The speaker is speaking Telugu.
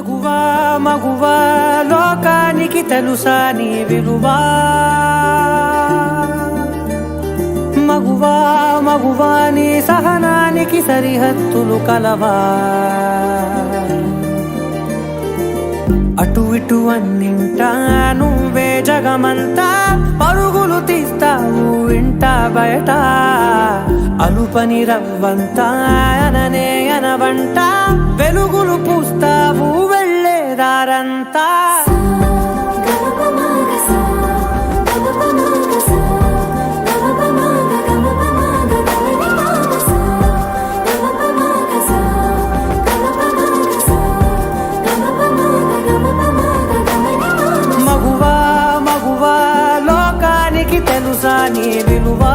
మగువా మగువా లోకానికి తెలుసా నీ విలువా మగువా మగువా నీ సహనానికి సరిహద్దులు కలవా అటు ఇటు అన్నింటా నువ్వే జగమంతా పరుగులు తీస్తావు ఇంట బయట అలుపని రవ్వంతా అననే అనవంట వెలుగులు పూస్తావు వెళ్ళేదారంతా మగువా మగువా లోకానికి తెలుసా నీ విలువా